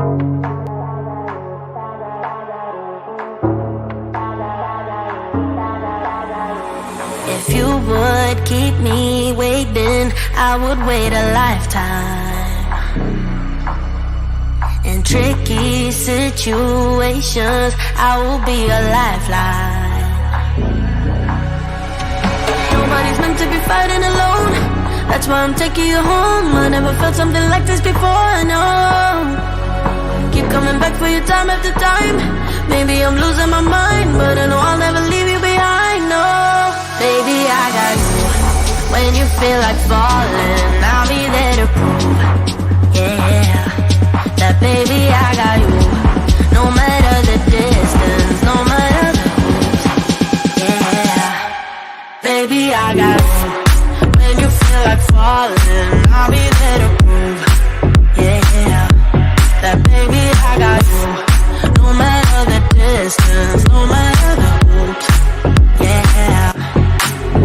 If you would keep me waiting, I would wait a lifetime. In tricky situations, I will be a lifeline. Nobody's meant to be fighting alone. That's why I'm taking you home. I never felt something like this before, no. Keep coming back for your time after time. Maybe I'm losing my mind, but I know I'll never leave you behind, no. Baby, I got you. When you feel like falling, I'll be there to prove, yeah, that baby, I got you. No matter the distance, no matter the moves, yeah, baby, I got you. When you feel like falling, I'll be there to prove, yeah, that baby, I got you. No matter the distance, no matter the moves, yeah,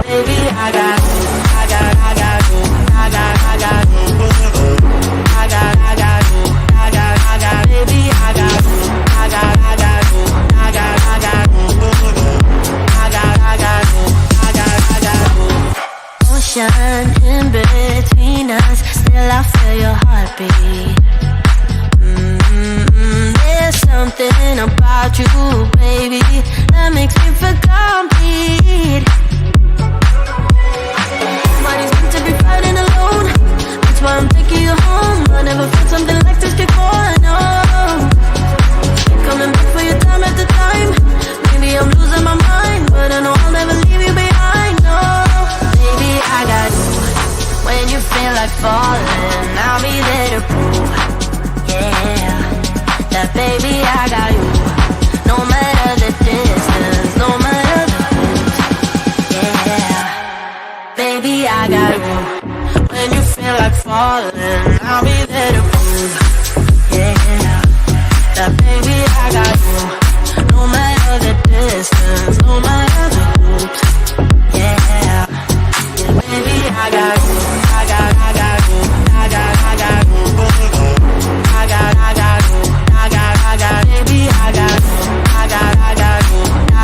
baby, I got you. I got you. I got you. I got you. Baby, I got you. I got you. I got you. Ocean in between us, still I feel your heartbeat. There's something about you, baby, that makes me feel complete. Nobody's meant to be fighting alone. That's why I'm taking you home. I never felt something like this before, no. Keep coming back for your time after time. Maybe I'm losing my mind, but I know I'll never leave you behind, no. Baby, I got you. When you feel like falling, I'll be there to prove, yeah, that baby, I got you. No matter the distance, no matter the moves, yeah, baby, I got you. When you feel like falling, I'll be there to prove, yeah, that baby, I got you. No matter the distance, no matter the moves, yeah, baby, I got you. I got you. I got you. I got you. Baby, I got you. I got you. I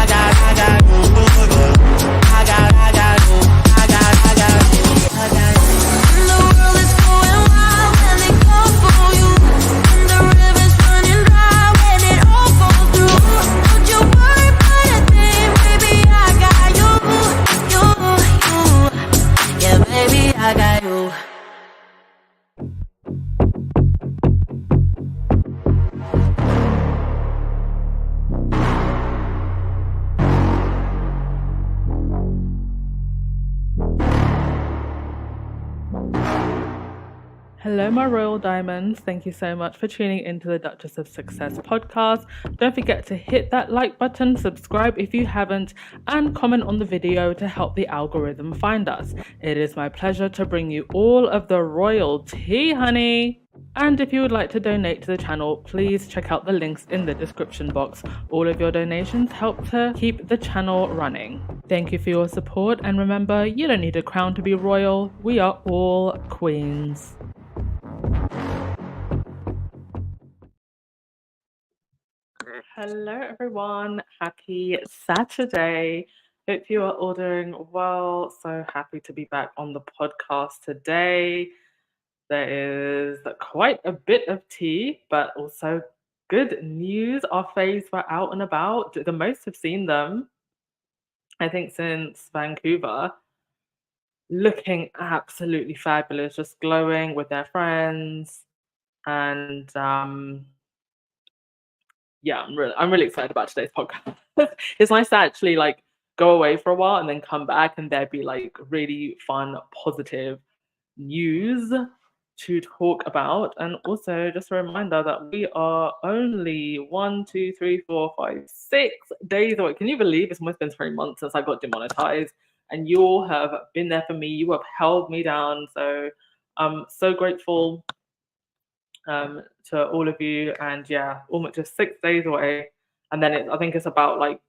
got you. The world is going wild when they call for you. And the river's running dry when it all falls through. Don't you worry about a thing, baby, I got you. Yeah, baby, I got you. Hello, my royal diamonds. Thank you so much for tuning into the Duchess of Success podcast. Don't forget to hit that like button, subscribe if you haven't, and comment on the video to help the algorithm find us. It is my pleasure to bring you all of the royal tea, honey. And if you would like to donate to the channel, please check out the links in the description box. All of your donations help to keep the channel running. Thank you for your support, and remember, you don't need a crown to be royal. We are all queens. Hello everyone, happy Saturday. Hope you are all doing well. So happy to be back on the podcast today. There is quite a bit of tea, but also good news. Our faves were out and about. The most have seen them, I think, since Vancouver. Looking absolutely fabulous, just glowing with their friends. And yeah, I'm really excited about today's podcast. It's nice to actually like go away for a while and then come back and there be like really fun, positive news to talk about. And also just a reminder that we are only 6 days away. Can you believe it's almost been 3 months since I got demonetized, and you all have been there for me. You have held me down. So I'm so grateful to all of you. And yeah, almost just 6 days away. And then I think it's about like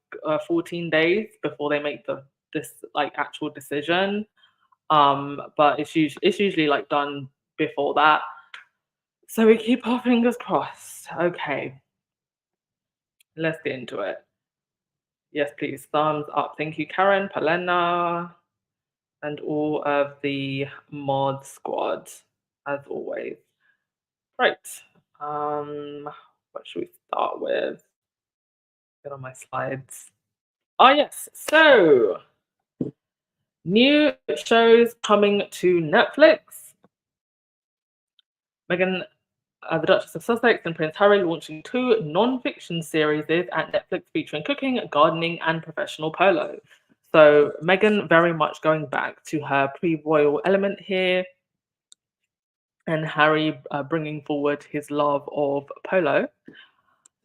14 days before they make this like actual decision. But it's usually like done before that. So we keep our fingers crossed. Okay, let's get into it. Yes, please. Thumbs up. Thank you, Karen, Palena, and all of the mod squad, as always. Right. What should we start with? Get on my slides. Oh yes. So new shows coming to Netflix. Meghan, the Duchess of Sussex, and Prince Harry launching 2 non-fiction series at Netflix featuring cooking, gardening, and professional polo. So Meghan very much going back to her pre-royal element here, and Harry bringing forward his love of polo.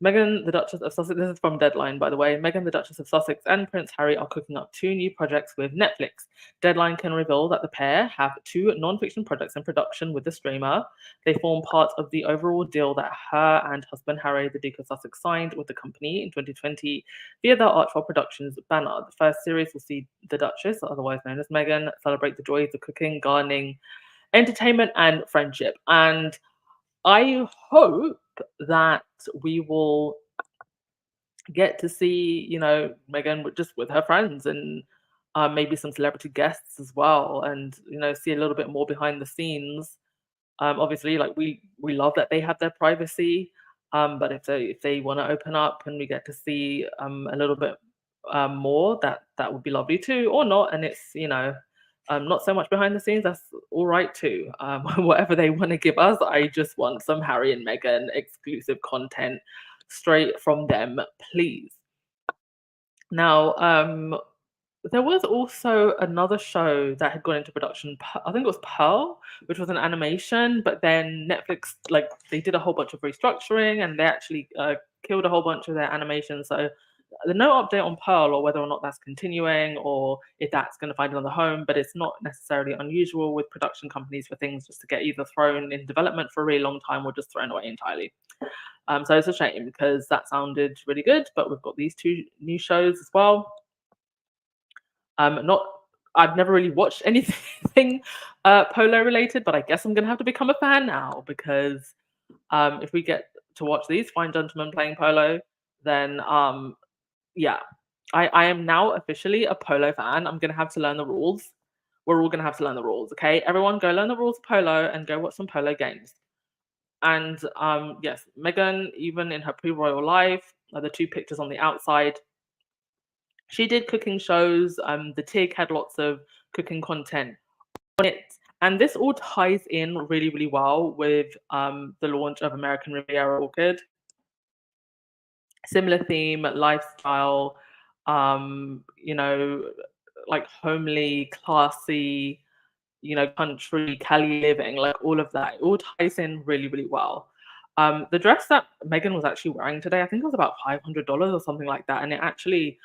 Meghan, the Duchess of Sussex, this is from Deadline, by the way. Meghan, the Duchess of Sussex, and Prince Harry are cooking up 2 new projects with Netflix. Deadline can reveal that the pair have 2 non-fiction projects in production with the streamer. They form part of the overall deal that her and husband Harry, the Duke of Sussex, signed with the company in 2020 via the Archetypes Productions banner. The first series will see the Duchess, otherwise known as Meghan, celebrate the joys of cooking, gardening, entertainment, and friendship. And I hope that we will get to see, Meghan just with her friends and maybe some celebrity guests as well, and see a little bit more behind the scenes. Obviously, like we love that they have their privacy, but if they want to open up and we get to see a little bit more, that would be lovely too, or not. And it's not so much behind the scenes. That's all right too. Whatever they want to give us, I just want some Harry and Meghan exclusive content straight from them, please. Now, there was also another show that had gone into production. I think it was Pearl, which was an animation, but then Netflix, like, they did a whole bunch of restructuring and they actually killed a whole bunch of their animations. So there's no update on Pearl or whether or not that's continuing or if that's going to find another home, but it's not necessarily unusual with production companies for things just to get either thrown in development for a really long time or just thrown away entirely. So it's a shame because that sounded really good, but we've got these 2 new shows as well. Not, I've never really watched anything polo related, but I guess I'm gonna have to become a fan now because if we get to watch these fine gentlemen playing polo, then yeah, I am now officially a polo fan. I'm gonna have to learn the rules. We're all gonna have to learn the rules, okay? Everyone, go learn the rules of polo and go watch some polo games. And yes, Meghan, even in her pre-royal life, the 2 pictures on the outside, she did cooking shows. The TIG had lots of cooking content on it. And this all ties in really, really well with the launch of American Riviera Orchid. Similar theme, lifestyle, like homely, classy, country, Cali living, like all of that. It all ties in really, really well. The dress that Meghan was actually wearing today, I think it was about $500 or something like that, and it actually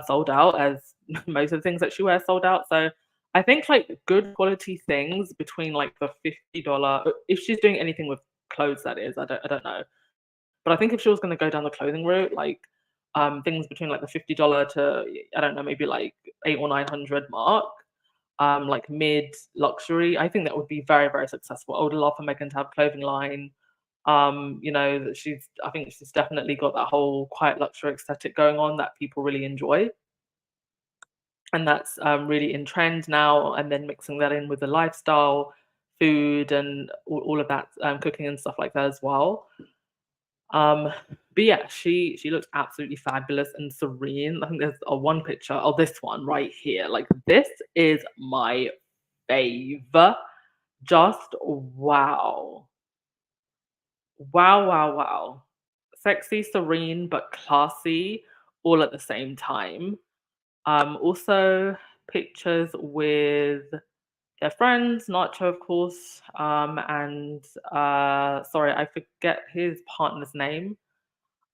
sold out, as most of the things that she wears sold out. So I think like good quality things between like the $50, if she's doing anything with clothes, that is, I don't know. But I think if she was going to go down the clothing route, like things between like the $50 to, I don't know, maybe like 800 or 900 mark, like mid luxury, I think that would be very, very successful. I would love for Meghan to have a clothing line. That I think she's definitely got that whole quiet luxury aesthetic going on that people really enjoy. And that's really in trend now. And then mixing that in with the lifestyle, food, and all of that, cooking and stuff like that as well. But yeah, she looks absolutely fabulous and serene. I think there's one picture. Oh, this one right here. Like, this is my fave. Just wow. Wow, wow, wow. Sexy, serene, but classy all at the same time. Also pictures with their friends, Nacho, of course, and sorry, I forget his partner's name.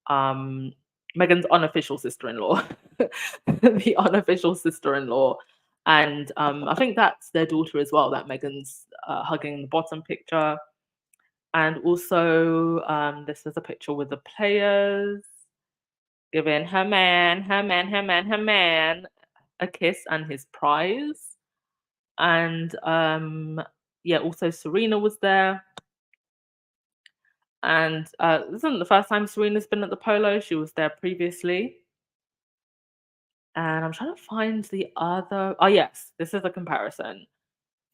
Meghan's unofficial sister-in-law, the unofficial sister-in-law, and I think that's their daughter as well. That Meghan's hugging in the bottom picture, and also this is a picture with the players giving her man a kiss and his prize, and yeah, also Serena was there. And this isn't the first time Serena's been at the Polo. She was there previously. And I'm trying to find the other. Oh, yes, this is a comparison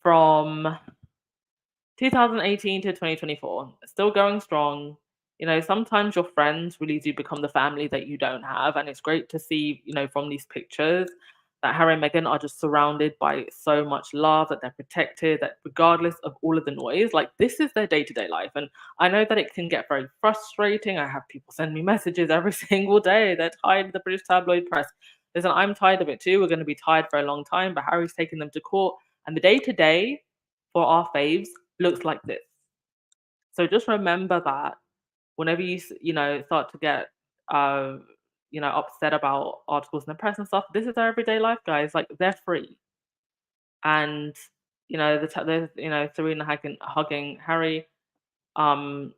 from 2018 to 2024. Still going strong. Sometimes your friends really do become the family that you don't have. And it's great to see, from these pictures that Harry and Meghan are just surrounded by so much love, that they're protected, that regardless of all of the noise, like this is their day to day life. And I know that it can get very frustrating. I have people send me messages every single day. They're tired of the British tabloid press. Listen, I'm tired of it too. We're going to be tired for a long time, but Harry's taking them to court. And the day to day for our faves looks like this. So just remember that whenever start to get upset about articles in the press and stuff, this is their everyday life, guys. Like they're free, and Serena hugging Harry, they're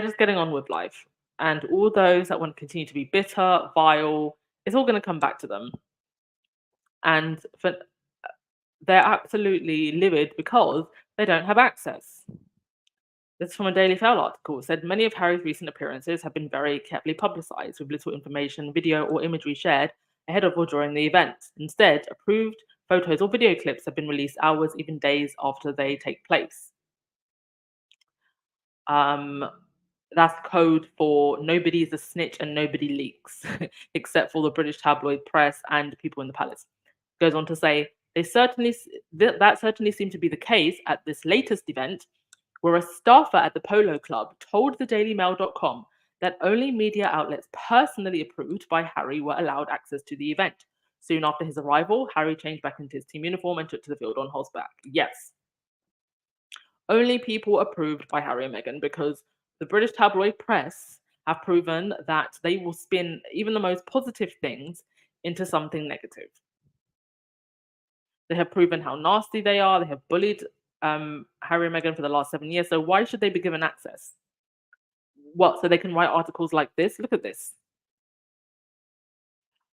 just getting on with life, and all those that want to continue to be bitter, vile, it's all going to come back to them, and they're absolutely livid because they don't have access. This is from a Daily Mail article. It said many of Harry's recent appearances have been very carefully publicised, with little information, video, or imagery shared ahead of or during the event. Instead, approved photos or video clips have been released hours, even days after they take place. That's code for nobody's a snitch and nobody leaks, except for the British tabloid press and people in the palace. Goes on to say, that certainly seemed to be the case at this latest event, where a staffer at the Polo Club told the DailyMail.com that only media outlets personally approved by Harry were allowed access to the event. Soon after his arrival, Harry changed back into his team uniform and took to the field on horseback. Yes. Only people approved by Harry and Meghan, because the British tabloid press have proven that they will spin even the most positive things into something negative. They have proven how nasty they are. They have bullied Harry and Meghan for the last 7 years. So why should they be given access? What, so they can write articles like this? Look at this.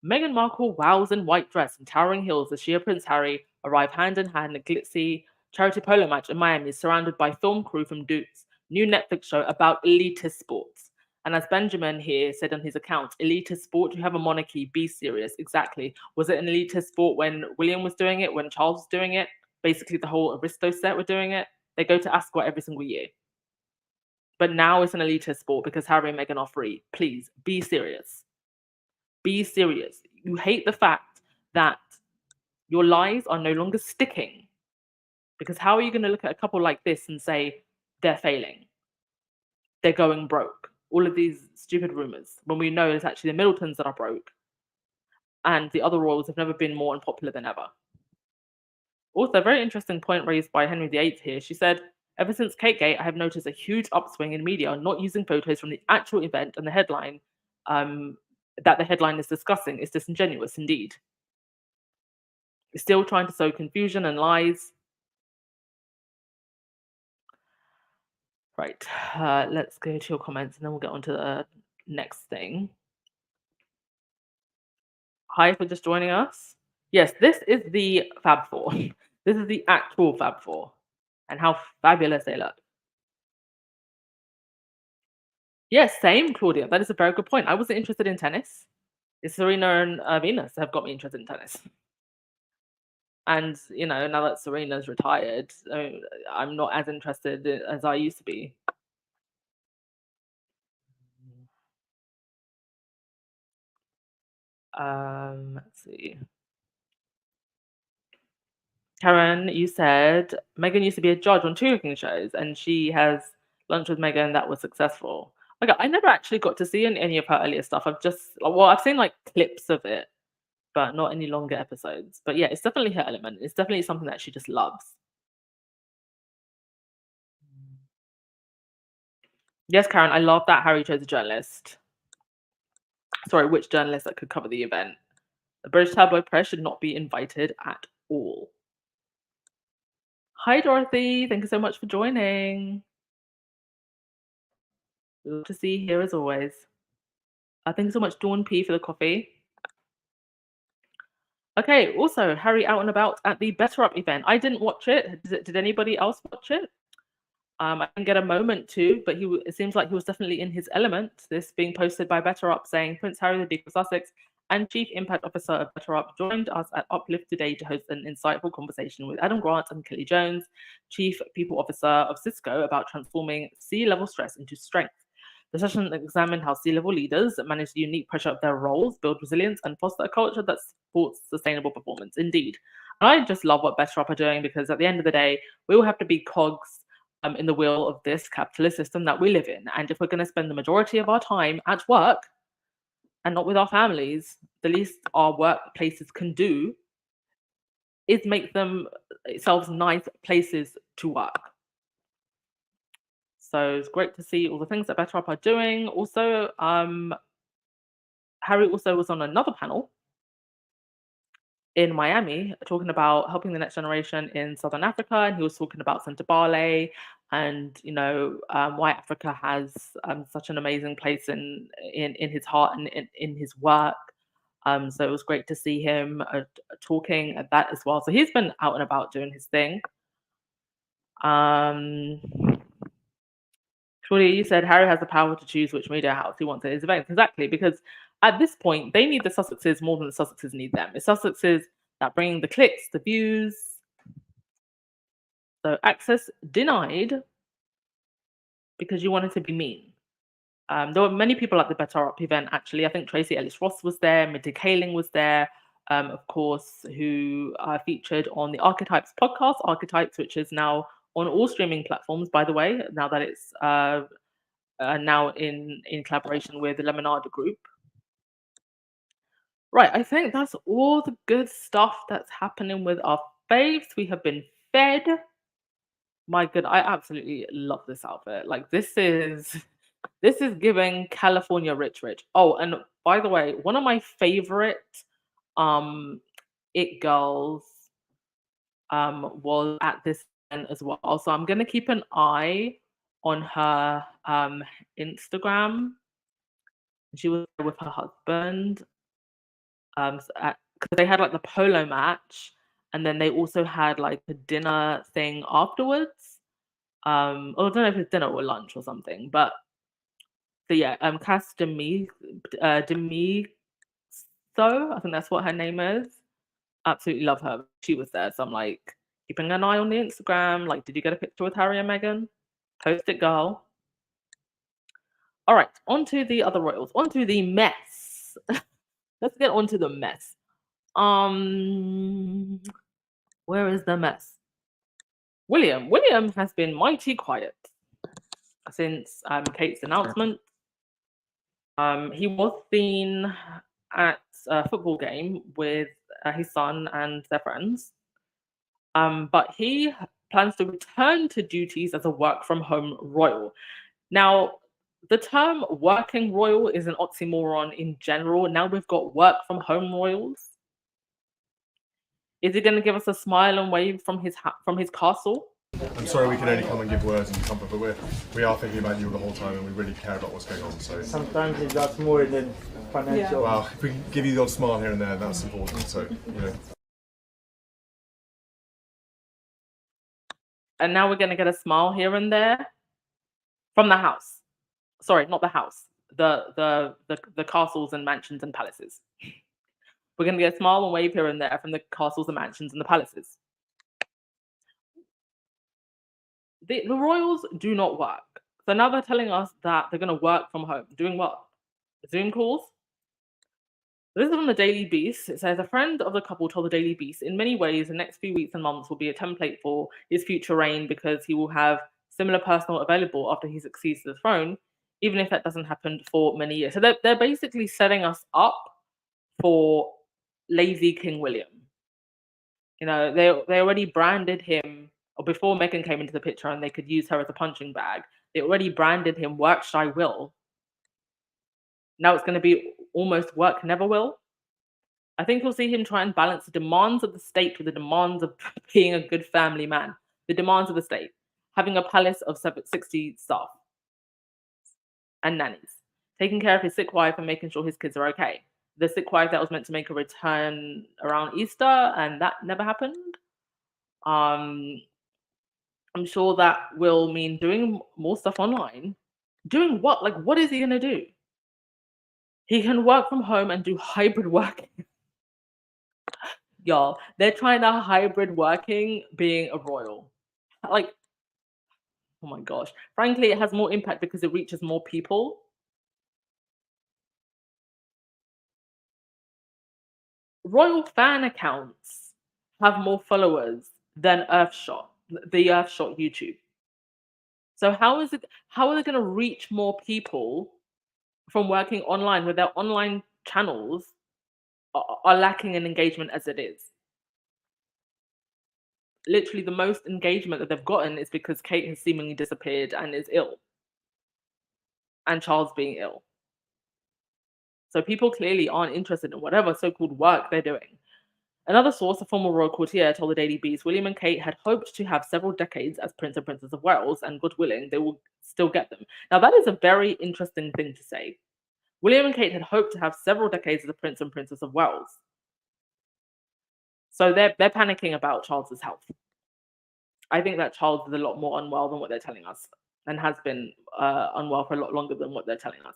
Meghan Markle wows in white dress and towering heels as she and Prince Harry arrive hand in hand in a glitzy charity polo match in Miami, surrounded by film crew from Duke's new Netflix show about elitist sports. And as Benjamin here said on his account, elitist sport, you have a monarchy, be serious. Exactly. Was it an elitist sport when William was doing it, when Charles was doing it? Basically, the whole Aristo set were doing it. They go to Ascot every single year. But now it's an elitist sport because Harry and Meghan are free. Please, be serious. Be serious. You hate the fact that your lies are no longer sticking. Because how are you going to look at a couple like this and say they're failing? They're going broke. All of these stupid rumors, when we know it's actually the Middletons that are broke, and the other royals have never been more unpopular than ever. Also, a very interesting point raised by Henry VIII here. She said, ever since Categate, I have noticed a huge upswing in media not using photos from the actual event, and the headline that the headline is discussing is disingenuous indeed. Still trying to sow confusion and lies. Right, let's go to your comments and then we'll get on to the next thing. Hi for just joining us. Yes, this is the Fab Four. This is the actual Fab Four and how fabulous they look. Yes, same, Claudia. That is a very good point. I wasn't interested in tennis. It's Serena and Venus have got me interested in tennis. And, now that Serena's retired, I'm not as interested as I used to be. Let's see. Karen, you said Meghan used to be a judge on 2 cooking shows, and she has lunch with Meghan that was successful. Okay, I never actually got to see any of her earlier stuff. I've seen like clips of it, but not any longer episodes. But yeah, it's definitely her element. It's definitely something that she just loves. Yes, Karen, I love that Harry chose a journalist. Sorry, which journalist that could cover the event. The British tabloid press should not be invited at all. Hi, Dorothy. Thank you so much for joining. Love to see you here as always. Thank you so much, Dawn P, for the coffee. Okay, also, Harry out and about at the Better Up event. I didn't watch it. Did anybody else watch it? I didn't get a moment to, but it seems like he was definitely in his element. This being posted by Better Up saying Prince Harry, the Duke of Sussex, and Chief Impact Officer of Better Up joined us at Uplift today to host an insightful conversation with Adam Grant and Kelly Jones, Chief People Officer of Cisco, about transforming C-level stress into strength. The session examined how C-level leaders manage the unique pressure of their roles, build resilience, and foster a culture that supports sustainable performance. Indeed. And I just love what Better Up are doing, because at the end of the day, we all have to be cogs in the wheel of this capitalist system that we live in. And if we're going to spend the majority of our time at work and not with our families, the least our workplaces can do is make themselves nice places to work. So it's great to see all the things that Better Up are doing. Also, Harry also was on another panel in Miami talking about helping the next generation in Southern Africa, and he was talking about Bale and why Africa has such an amazing place in his heart and in his work. So it was great to see him talking at that as well. So he's been out and about doing his thing. Claudia, you said Harry has the power to choose which media house he wants at his events. Exactly, because at this point, they need the Sussexes more than the Sussexes need them. It's Sussexes that bring the clicks, the views. So access denied because you wanted to be mean. There were many people at the Better Up event, actually. I think Tracy Ellis Ross was there, Mindy Kaling was there, of course, who featured on the Archetypes podcast, Archetypes, which is now on all streaming platforms, by the way, now that it's now in collaboration with the Lemonade Group. Right, I think that's all the good stuff that's happening with our faves. We have been fed. My good, I absolutely love this outfit. Like this is giving California rich. Oh, and by the way, one of my favorite it girls was at this event as well. So I'm gonna keep an eye on her Instagram. She was there with her husband. Because they had like the polo match, and then they also had like a dinner thing afterwards. Or I don't know if it's dinner or lunch or something, but so yeah, Cass Demi, I think that's what her name is. Absolutely love her. She was there, so I'm like keeping an eye on the Instagram. Like, did you get a picture with Harry and Meghan? Post it, girl. All right, on to the other royals. On to the mess. Let's get on to the mess. Where is the mess? William. William has been mighty quiet since Kate's announcement. He was seen at a football game with his son and their friends, but he plans to return to duties as a work-from-home royal. Now, the term working royal is an oxymoron in general. Now we've got work-from-home royals. Is he going to give us a smile and wave from his castle? I'm sorry we can only come and give words and comfort, but we are thinking about you the whole time, and we really care about what's going on. So sometimes that's more than financial. Yeah. Well, if we can give you the odd smile here and there, that's important. So And now we're going to get a smile here and there from the house. Sorry, not the house. The castles and mansions and palaces. We're going to get a smile and wave here and there from the castles and mansions and the palaces. The royals do not work. So now they're telling us that they're going to work from home. Doing what? Zoom calls? This is from the Daily Beast. It says, a friend of the couple told the Daily Beast, in many ways, the next few weeks and months will be a template for his future reign, because he will have similar personnel available after he succeeds to the throne, even if that doesn't happen for many years. So they're basically setting us up for lazy King William. You know, they already branded him, or before Meghan came into the picture and they could use her as a punching bag, they already branded him work I will. Now it's going to be almost work never will. I think you'll see him try and balance the demands of the state with the demands of being a good family man. The demands of the state, having a palace of 60 staff and nannies, taking care of his sick wife and making sure his kids are okay. The sick wife that was meant to make a return around Easter, and that never happened. I'm sure that will mean doing more stuff online. Doing what? Like, what is he going to do? He can work from home and do hybrid working. Y'all, they're trying to hybrid working being a royal. Like, oh my gosh. Frankly, it has more impact because it reaches more people. Royal fan accounts have more followers than Earthshot, the Earthshot YouTube. So how are they going to reach more people from working online when their online channels are lacking in engagement as it is? Literally, the most engagement that they've gotten is because Kate has seemingly disappeared and is ill, and Charles being ill. So people clearly aren't interested in whatever so-called work they're doing. Another source, a former royal courtier, told the Daily Beast William and Kate had hoped to have several decades as Prince and Princess of Wales, and God willing, they will still get them. Now, that is a very interesting thing to say. William and Kate had hoped to have several decades as a Prince and Princess of Wales. So they're panicking about Charles's health. I think that Charles is a lot more unwell than what they're telling us, and has been unwell for a lot longer than what they're telling us.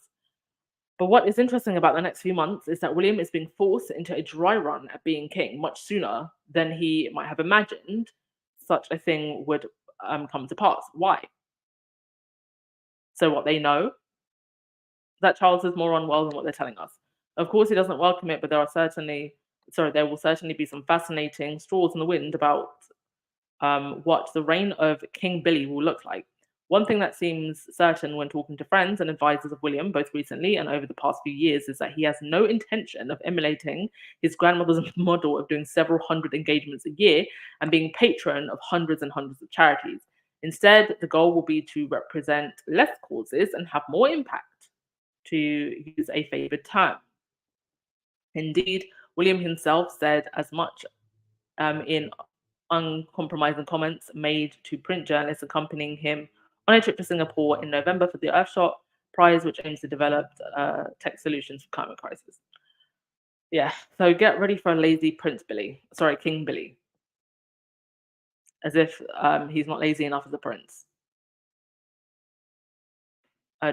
But what is interesting about the next few months is that William is being forced into a dry run at being king much sooner than he might have imagined such a thing would come to pass. Why? So what they know, that Charles is more unwell than what they're telling us. Of course, he doesn't welcome it, but there will certainly be some fascinating straws in the wind about what the reign of King Billy will look like. One thing that seems certain when talking to friends and advisors of William, both recently and over the past few years, is that he has no intention of emulating his grandmother's model of doing several hundred engagements a year and being patron of hundreds and hundreds of charities. Instead, the goal will be to represent less causes and have more impact, to use a favoured term. Indeed, William himself said as much in uncompromising comments made to print journalists accompanying him on a trip to Singapore in November for the Earthshot Prize, which aims to develop tech solutions for climate crisis. Yeah, so get ready for a lazy King Billy. As if he's not lazy enough as a prince.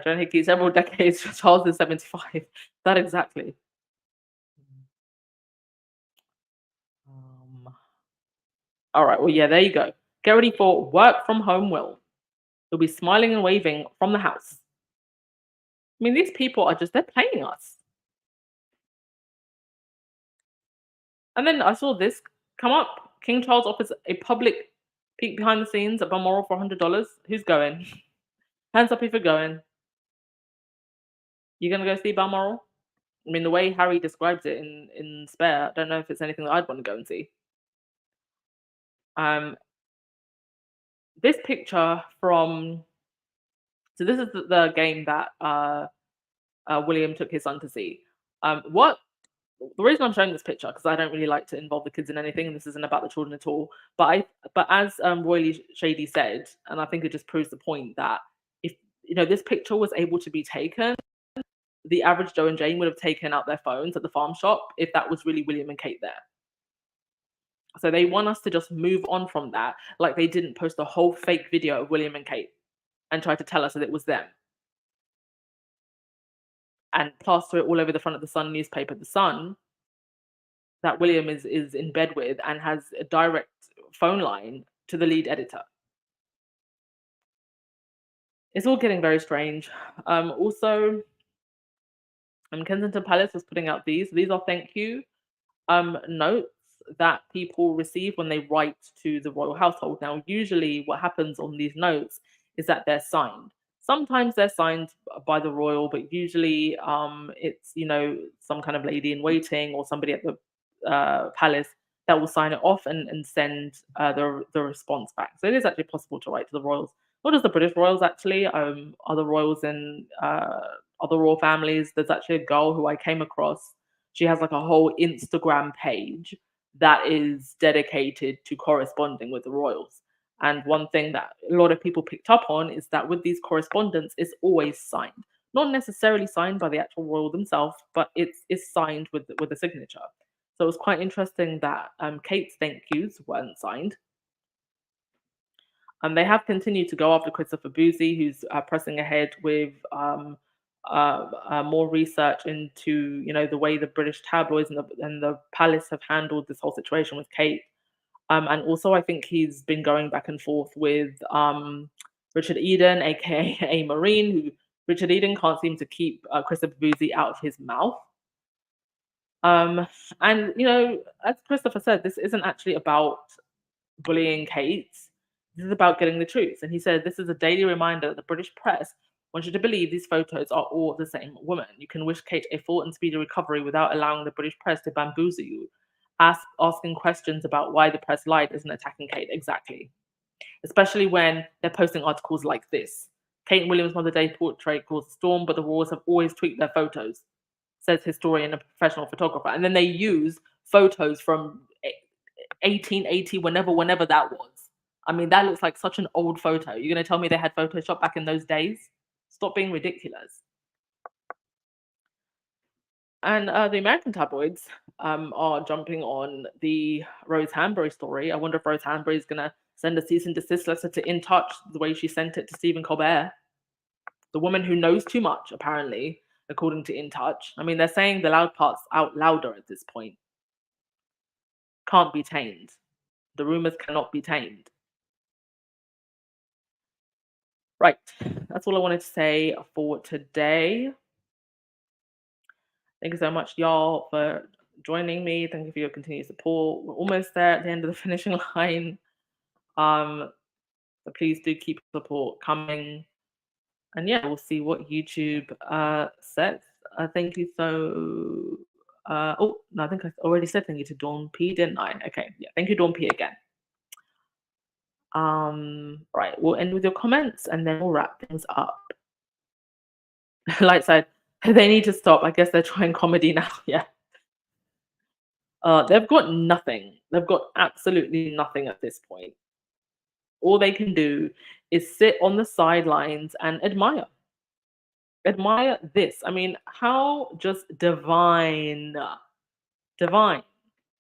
John Hickey, several decades, Charles is 75. That exactly. All right, well, yeah, there you go. Get ready for work from home, Will. He'll be smiling and waving from the house. I mean, these people they're playing us. And then I saw this come up. King Charles offers a public peek behind the scenes at Balmoral for $100. Who's going? Hands up if you're going. You gonna go see Balmoral? I mean, the way Harry describes it in Spare, I don't know if it's anything that I'd want to go and see. This picture so this is the game that William took his son to see. The reason I'm showing this picture, because I don't really like to involve the kids in anything, and this isn't about the children at all. But as Royally Shady said, and I think it just proves the point that if this picture was able to be taken, the average Joe and Jane would have taken out their phones at the farm shop if that was really William and Kate there. So they want us to just move on from that, like they didn't post a whole fake video of William and Kate and try to tell us that it was them. And plaster it all over the front of the Sun newspaper, The Sun, that William is in bed with and has a direct phone line to the lead editor. It's all getting very strange. Also, Kensington Palace was putting out these. These are thank you notes that people receive when they write to the royal household. Now, usually what happens on these notes is that they're signed. Sometimes they're signed by the royal, but usually it's some kind of lady in waiting or somebody at the palace that will sign it off and send the response back. So it is actually possible to write to the royals, not just the British royals actually, other royals in other royal families. There's actually a girl who I came across. She has like a whole Instagram page that is dedicated to corresponding with the royals. And one thing that a lot of people picked up on is that with these correspondence, it's always signed. Not necessarily signed by the actual royal themselves, but it's signed with a signature. So it was quite interesting that Kate's thank yous weren't signed. And they have continued to go after Christopher Boozy, who's pressing ahead with more research into, the way the British tabloids and the palace have handled this whole situation with Kate. And also, I think he's been going back and forth with Richard Eden, aka a Marine, who Richard Eden can't seem to keep Christopher Boozy out of his mouth. And as Christopher said, this isn't actually about bullying Kate. This is about getting the truth. And he said, this is a daily reminder that the British press wants you to believe these photos are all the same woman. You can wish Kate a full and speedy recovery without allowing the British press to bamboozle you. Asking questions about why the press lied isn't attacking Kate. Exactly. Especially when they're posting articles like this. Kate and William's Mother Day portrait caused a storm, but the royals have always tweaked their photos, says historian and professional photographer. And then they use photos from 1880, whenever that was. I mean, that looks like such an old photo. You're going to tell me they had Photoshop back in those days? Stop being ridiculous. And the American tabloids are jumping on the Rose Hanbury story. I wonder if Rose Hanbury is going to send a cease and desist letter to In Touch the way she sent it to Stephen Colbert. The woman who knows too much, apparently, according to In Touch. I mean, they're saying the loud parts out louder at this point. Can't be tamed. The rumors cannot be tamed. Right, that's all I wanted to say for today. Thank you so much, y'all, for joining me. Thank you for your continued support. We're almost there at the end of the finishing line. So please do keep support coming. And yeah, we'll see what YouTube says. Thank you so... oh, no, I think I already said thank you to Dawn P, didn't I? Okay, yeah, thank you, Dawn P, again. Right, we'll end with your comments and then we'll wrap things up. Lightside, they need to stop. I guess they're trying comedy now. Yeah. They've got nothing. They've got absolutely nothing at this point. All they can do is sit on the sidelines and admire. Admire this. I mean, how just divine,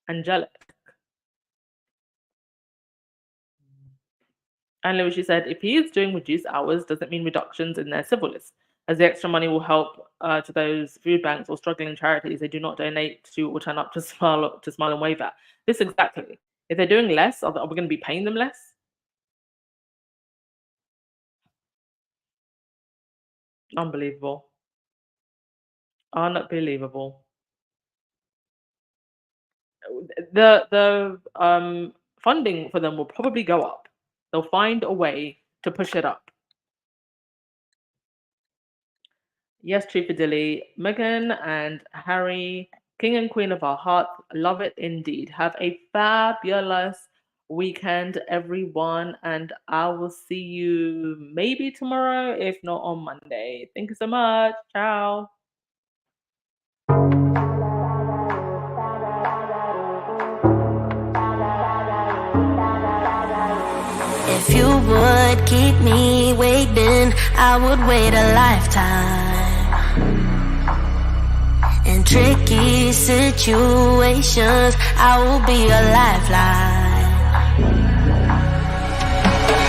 angelic. And Louis, she said, if he is doing reduced hours, does it mean reductions in their civil list? As the extra money will help to those food banks or struggling charities they do not donate to or turn up to smile and wave at. This exactly. If they're doing less, are we going to be paying them less? Unbelievable. Unbelievable. The funding for them will probably go up. They'll find a way to push it up. Yes, Tree for Dilly. Meghan and Harry, King and Queen of our hearts. Love it indeed. Have a fabulous weekend, everyone. And I will see you maybe tomorrow, if not on Monday. Thank you so much. Ciao. If you would keep me waiting, I would wait a lifetime. In tricky situations, I will be a lifeline.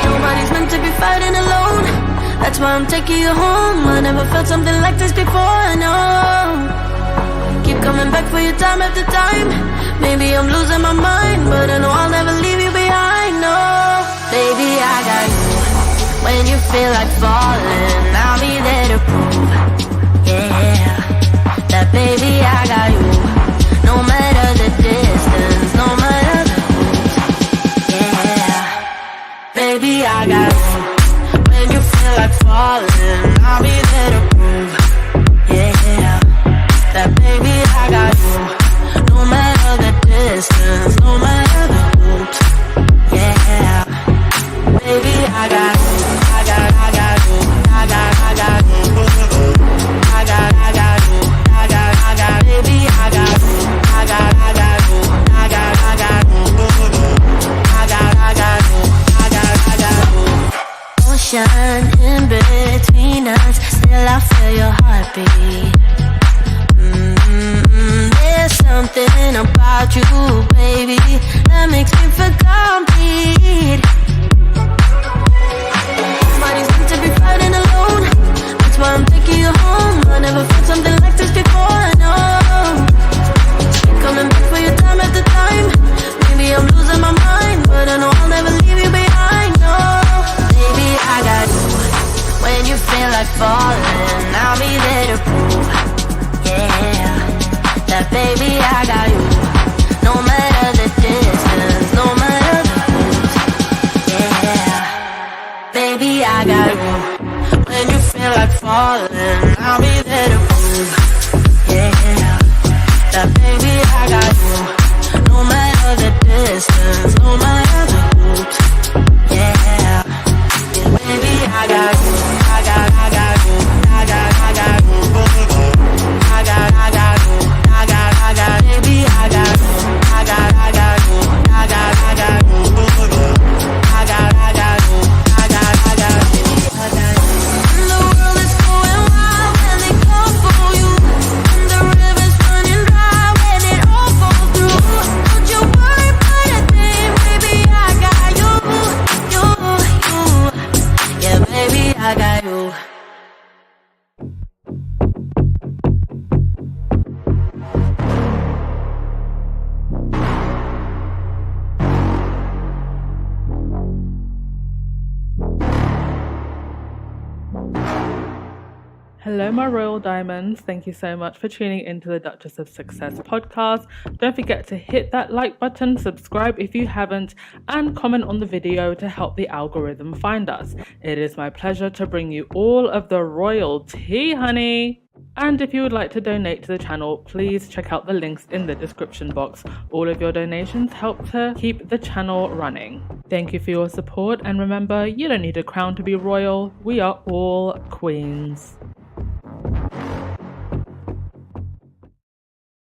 Nobody's meant to be fighting alone. That's why I'm taking you home. I never felt something like this before, no. Keep coming back for your time after time. Maybe I'm losing my mind, but I know I'll never leave you behind, no. Baby, I got you. When you feel like falling, I'll be there to prove, yeah, that baby, I got you. No matter the distance, no matter the moves, yeah, baby, I got you. When you feel like falling, I'll be there to prove, yeah, that baby, I got you. No matter the distance, no matter the hoops, yeah, baby, I got you. I got you. I got you. Baby, I got you. I got you. Ocean in between us, still I feel your heartbeat. There's something about you, baby, that makes me feel complete. like falling, I'll be there to prove, yeah, that baby I got you. No matter the distance, no matter the route, yeah, baby I got you. When you feel like falling, I'll be there to prove, yeah, that baby I got you. No matter the distance, no matter the route, yeah, baby I got you. I got you. I got you. I got you. Baby I got you. I got you. I got you. I got you. And the world is going wild when they come for you, and the river's running dry when it all falls through. Don't you worry about a thing, baby I got you. Yeah, baby I got you. Hello, my royal diamonds. Thank you so much for tuning into the Duchess of Success podcast. Don't forget to hit that like button, subscribe if you haven't, and comment on the video to help the algorithm find us. It is my pleasure to bring you all of the royal tea, honey. And if you would like to donate to the channel, please check out the links in the description box. All of your donations help to keep the channel running. Thank you for your support, and remember, you don't need a crown to be royal. We are all queens.